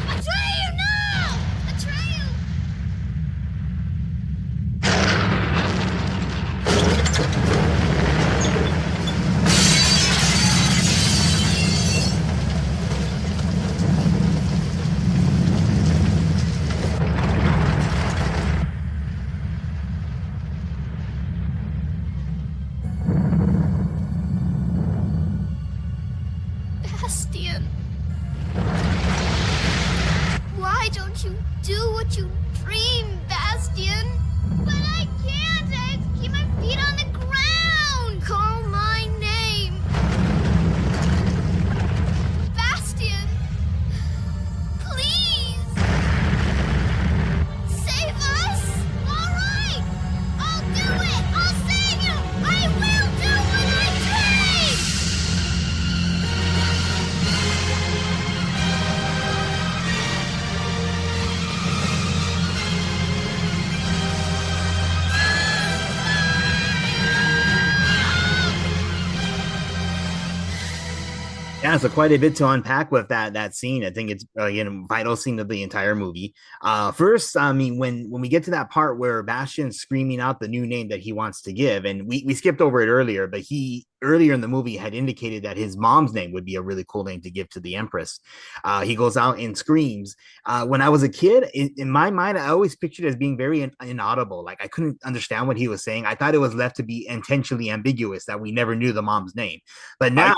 Atreyu, no! Atreyu! Bastian. Why don't you do what you dream, Bastian? But I can't. I have to keep my feet on the ground. Call my name. Bastian. Please. Save us. All right. I'll do it. I'll save you. I will do what I dream. Yeah, so quite a bit to unpack with that scene. I think it's vital scene of the entire movie. First, I mean, when we get to that part where Bastian's screaming out the new name that he wants to give, and we skipped over it earlier, but he earlier in the movie had indicated that his mom's name would be a really cool name to give to the Empress. He goes out and screams. When I was a kid, in my mind, I always pictured it as being very inaudible. Like I couldn't understand what he was saying. I thought it was left to be intentionally ambiguous that we never knew the mom's name. But now.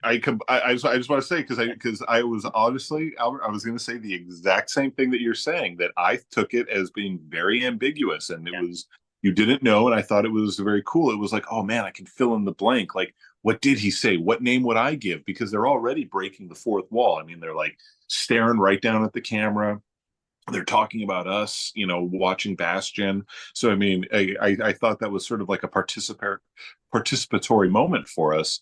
I just want to say because I was honestly, Albert, I was going to say the exact same thing that you're saying, that I took it as being very ambiguous, and it was, you didn't know, and I thought it was very cool. It was like, oh man, I can fill in the blank. Like, what did he say? What name would I give? Because they're already breaking the fourth wall. I mean, they're like staring right down at the camera. They're talking about us, watching Bastion. So, I mean, I thought that was sort of like a participatory moment for us.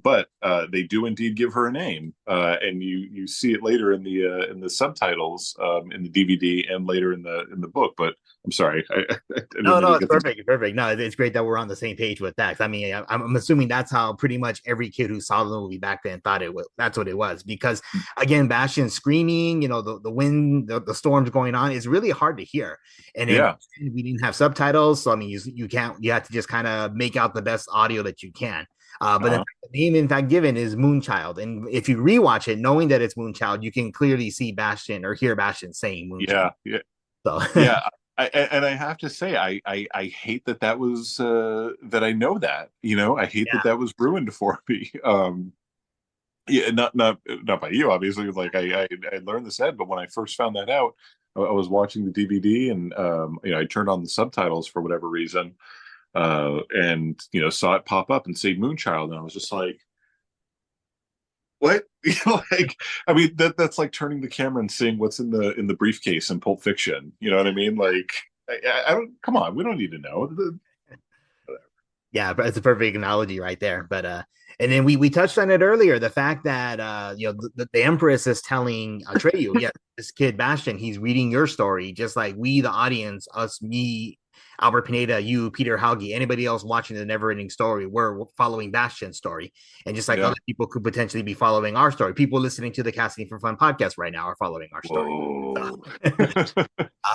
But they do indeed give her a name, and you see it later in the subtitles in the DVD and later in the book. But I'm sorry. No, it's perfect. Perfect. No, it's great that we're on the same page with that. I mean, I'm assuming that's how pretty much every kid who saw the movie back then thought it was. That's what it was. Because again, Bastion screaming, the wind, the storms going on is really hard to hear. And we didn't have subtitles, so I mean, you have to just kind of make out the best audio that you can. But then the name, in fact, given is Moonchild. And if you rewatch it, knowing that it's Moonchild, you can clearly see Bastion or hear Bastion saying Moonchild. Yeah, yeah, So yeah. And I have to say, I hate that that was that I know that. I hate that yeah, that was ruined for me. Yeah, not by you, obviously. Like I learned this ed, but when I first found that out, I was watching the DVD, and I turned on the subtitles for whatever reason, and saw it pop up and say Moonchild, and I was just like, what? Like, I mean, that's like turning the camera and seeing what's in the briefcase in Pulp Fiction. You know what I mean? Like, I don't. Come on, we don't need to know. yeah, it's a perfect analogy right there. But and then we touched on it earlier, the fact that the Empress is telling Atreyu, yeah, this kid Bastion, he's reading your story, just like we, the audience, us, me, Albert Pineda, you, Peter Hauge, anybody else watching the Neverending Story, we're following Bastion's story, and just like Yeah. other people could potentially be following our story. People listening to the Casting for Fun podcast right now are following our story. Whoa.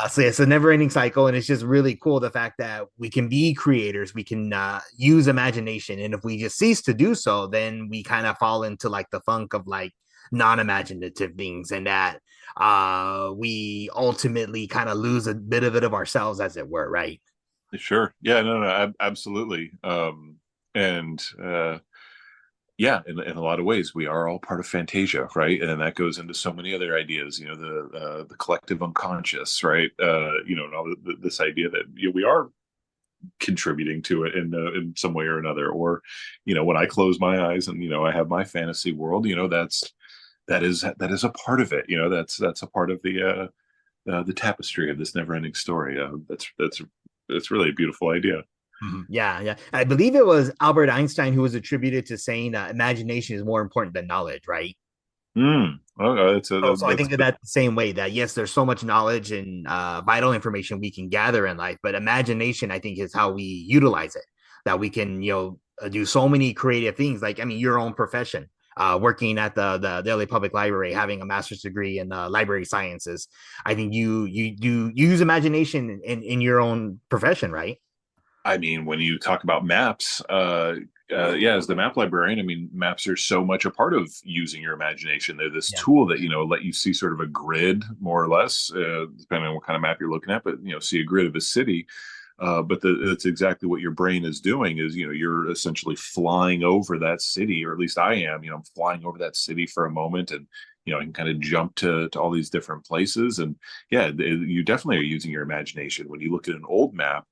So it's a never ending cycle. And it's just really cool the fact that we can be creators, we can use imagination. And if we just cease to do so, then we kind of fall into like the funk of like non imaginative things, and that we ultimately kind of lose a bit of ourselves, as it were, right? Sure. Yeah. No. No. Absolutely. And yeah, in a lot of ways, we are all part of Fantasia, right? And that goes into so many other ideas. The collective unconscious, right? And all this idea that we are contributing to it in some way or another. Or, when I close my eyes and I have my fantasy world, that is a part of it. That's a part of the tapestry of this never-ending story. That's really a beautiful idea. Yeah, yeah. I believe it was Albert Einstein who was attributed to saying imagination is more important than knowledge, right? Okay, So I think that's the same way, that yes, there's so much knowledge and vital information we can gather in life, but imagination, I think, is how we utilize it. That we can, do so many creative things. Like, I mean, your own profession, working at the LA Public Library, having a master's degree in library sciences. I think you use imagination in your own profession, right? I mean, when you talk about maps, yeah, as the map librarian, I mean, maps are so much a part of using your imagination. They're this tool that let you see sort of a grid, more or less, depending on what kind of map you're looking at. But see a grid of a city. But that's exactly what your brain is doing. Is you're essentially flying over that city, or at least I am. I'm flying over that city for a moment, and I can kind of jump to all these different places. And yeah, you definitely are using your imagination when you look at an old map.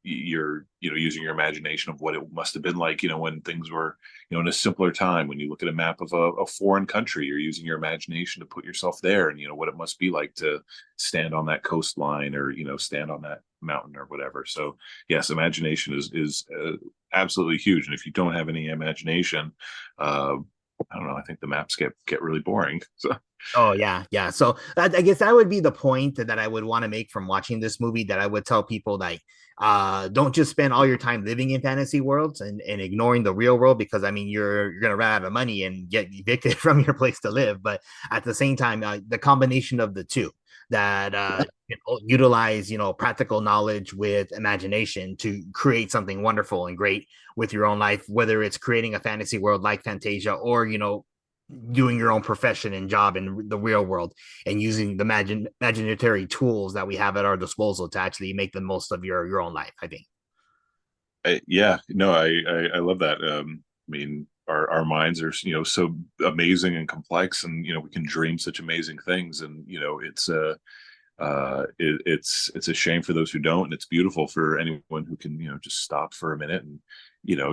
You're using your imagination of what it must have been like when things were in a simpler time. When you look at a map of a foreign country, you're using your imagination to put yourself there, and what it must be like to stand on that coastline, or stand on that mountain or whatever. So yes, imagination is absolutely huge, and if you don't have any imagination, I don't know, I think the maps get really boring. So Oh yeah, yeah. So I guess that would be the point that I would want to make from watching this movie. That I would tell people, like, don't just spend all your time living in fantasy worlds and ignoring the real world, because I mean you're gonna run out of money and get evicted from your place to live. But at the same time, the combination of the two, that utilize practical knowledge with imagination to create something wonderful and great with your own life, whether it's creating a fantasy world like Fantasia, or doing your own profession and job in the real world, and using the imaginary tools that we have at our disposal to actually make the most of your own life, I think. Yeah, no, I love that. I mean, our minds are so amazing and complex, and we can dream such amazing things, and it's a shame for those who don't, and it's beautiful for anyone who can just stop for a minute and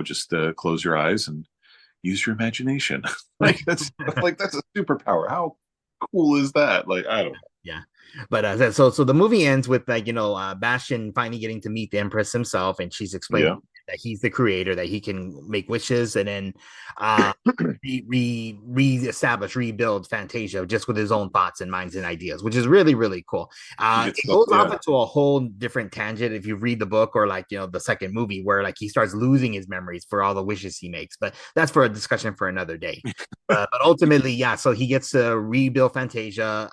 just close your eyes and use your imagination. That's a superpower. How cool is that? Like, I don't know. Yeah. But so the movie ends with like Bastion finally getting to meet the Empress himself, and she's explaining that he's the creator, that he can make wishes, and then rebuild Fantasia just with his own thoughts and minds and ideas, which is really, really cool. It goes off into a whole different tangent if you read the book, or like the second movie, where like he starts losing his memories for all the wishes he makes. But that's for a discussion for another day. But ultimately, yeah, so he gets to rebuild Fantasia.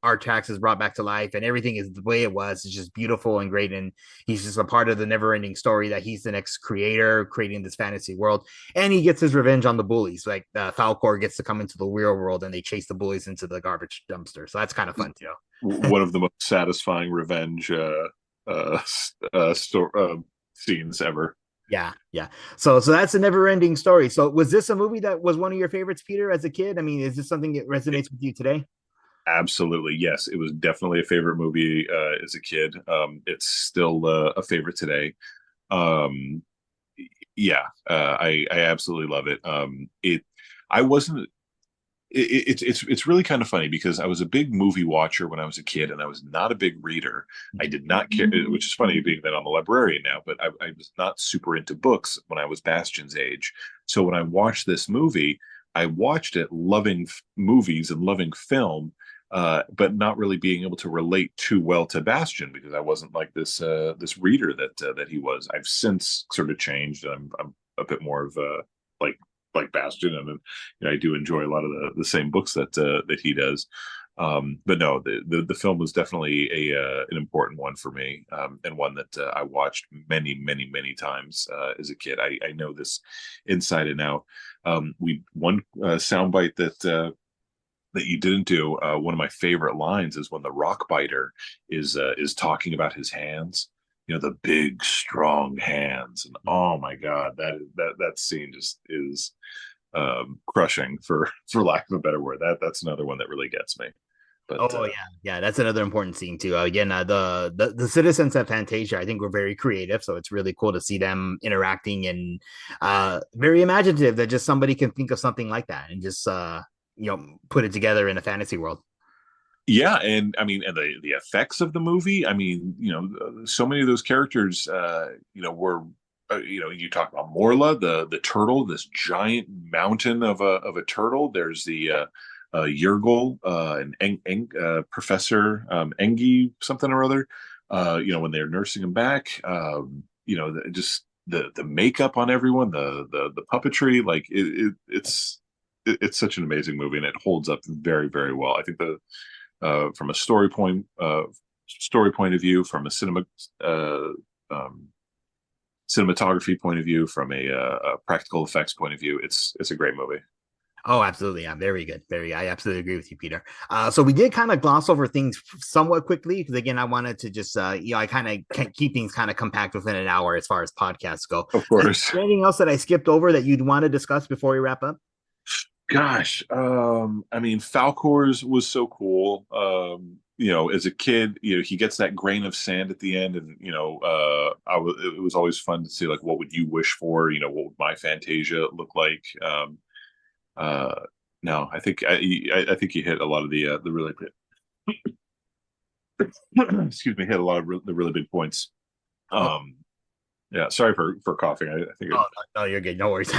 Artax is brought back to life, and everything is the way it was. It's just beautiful and great, and he's just a part of the never-ending story, that he's the next creator creating this fantasy world, and he gets his revenge on the bullies. Like Falcor gets to come into the real world, and they chase the bullies into the garbage dumpster. So that's kind of fun too. One of the most satisfying revenge scenes ever. Yeah. So that's a never-ending story. So was this a movie that was one of your favorites, Peter, as a kid? I mean, is this something that resonates with you today? Absolutely, yes. It was definitely a favorite movie as a kid. It's still a favorite today. I absolutely love it. I wasn't. It's really kind of funny because I was a big movie watcher when I was a kid, and I was not a big reader. I did not care, which is funny being that I'm a librarian now, but I was not super into books when I was Bastian's age. So when I watched this movie, I watched it loving movies and loving film, but not really being able to relate too well to Bastian because I wasn't like this reader that he was. I've since sort of changed. I'm a bit more of like Bastian, and I do enjoy a lot of the same books that he does. But no, the film was definitely an important one for me, and one that I watched many times as a kid. I know this inside and out. One soundbite that you didn't do. One of my favorite lines is when the rock biter is talking about his hands. The big, strong hands, and oh my god, that scene just is crushing, for lack of a better word. That's another one that really gets me. But, yeah, that's another important scene too. Again, the citizens of Fantasia, I think, were very creative, so it's really cool to see them interacting and very imaginative. That just somebody can think of something like that and just put it together in a fantasy world. Yeah, and I mean, and the effects of the movie. I mean, so many of those characters, were, you talk about Morla, the turtle, this giant mountain of a turtle. There's the Yergol, and Professor Engi, something or other. When they're nursing him back, just the makeup on everyone, the puppetry, like it's such an amazing movie, and it holds up very, very well. I think from a story point of view, from a cinematography point of view, from a practical effects point of view, it's a great movie. Oh, absolutely. Yeah, very good. I absolutely agree with you, Peter. So we did kind of gloss over things somewhat quickly because, again, I wanted to just, I kind of keep things kind of compact within an hour as far as podcasts go. Of course. Anything else that I skipped over that you'd want to discuss before we wrap up? Gosh, I mean, Falcor's was so cool. As a kid, he gets that grain of sand at the end, and it was always fun to see, like, what would you wish for? What would my Fantasia look like? No, I think you hit a lot of the really excuse me, hit a lot of the really big points. Yeah, sorry for coughing. I think. No, you're good. No worries.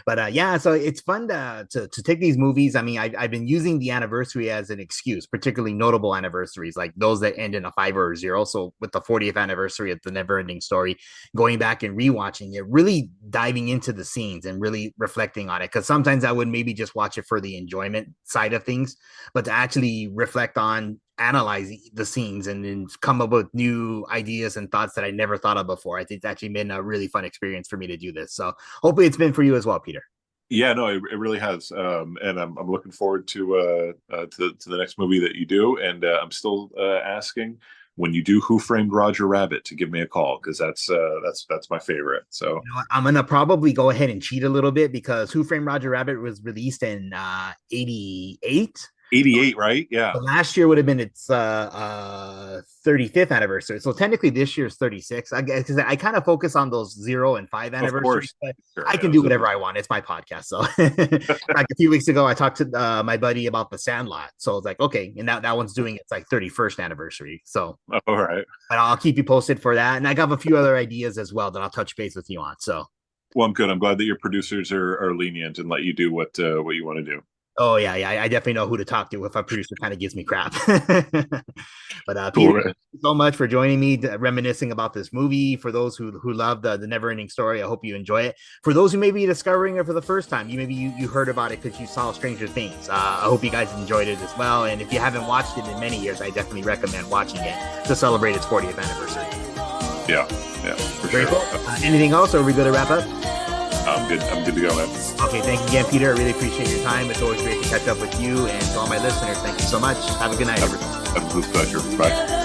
But so it's fun to take these movies. I mean, I've been using the anniversary as an excuse, particularly notable anniversaries like those that end in a 5 or a 0. So with the 40th anniversary of the Neverending Story, going back and rewatching it, really diving into the scenes and really reflecting on it. Because sometimes I would maybe just watch it for the enjoyment side of things, but to actually reflect on, analyze the scenes and then come up with new ideas and thoughts that I never thought of before. I think it's actually been a really fun experience for me to do this. So hopefully it's been for you as well, Peter. Yeah, no, it really has. And I'm looking forward to the next movie that you do. And I'm still asking, when you do Who Framed Roger Rabbit, to give me a call, because that's my favorite. So I'm gonna probably go ahead and cheat a little bit because Who Framed Roger Rabbit was released in 88. 88, right? Yeah. So last year would have been its 35th anniversary. So technically this year's 36. I guess because I kind of focus on those 0 and 5 anniversaries. But sure, I can do whatever I want. It's my podcast. So like a few weeks ago, I talked to my buddy about The Sandlot. So it's like, okay, and that one's doing its like 31st anniversary. So all right. But I'll keep you posted for that. And I got a few other ideas as well that I'll touch base with you on. So well, I'm good. I'm glad that your producers are lenient and let you do what you want to do. Oh yeah, I definitely know who to talk to if a producer kind of gives me crap. But cool, Peter, thank you so much for joining me, reminiscing about this movie. For those who love the Neverending Story, I hope you enjoy it. For those who may be discovering it for the first time, you heard about it because you saw Stranger Things. I hope you guys enjoyed it as well. And if you haven't watched it in many years, I definitely recommend watching it to celebrate its 40th anniversary. Yeah, for Very sure. cool. Anything else, or are we good to wrap up? I'm good to go, man. Okay, thank you again, Peter. I really appreciate your time. It's always great to catch up with you, and to all my listeners, thank you so much. Have a good night. Absolute pleasure. Bye.